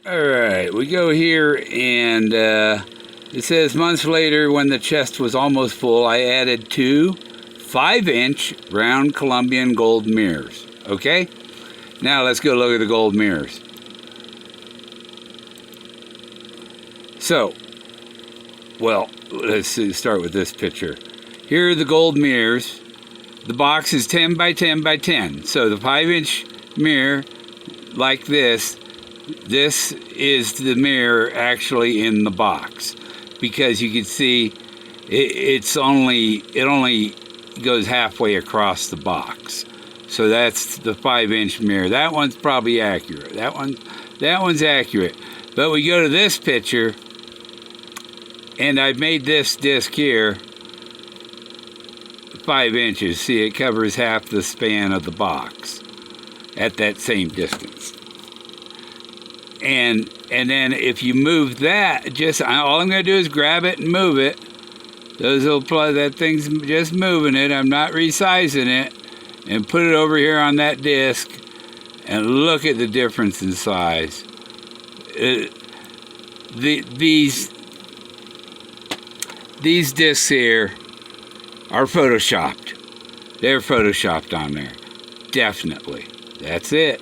Alright, we go here and it says months later when the chest was almost full, I added 2 5-inch round Colombian gold mirrors. Okay? Now let's go look at the gold mirrors. So, well, let's start with this picture. Here are the gold mirrors. The box is 10 by 10 by 10. So the 5-inch mirror, like this is the mirror actually in the box, because you can see it only goes halfway across the box. So that's the 5-inch mirror. That one's probably accurate. That one's accurate. But we go to this picture, and I've made this disc here 5 inches. See, it covers half the span of the box at that same distance. And then if you move that, all I'm going to do is grab it and move it. That thing's just moving it. I'm not resizing it. And put it over here on that disc, and look at the difference in size. These discs here are photoshopped. They're photoshopped on there. Definitely. That's it.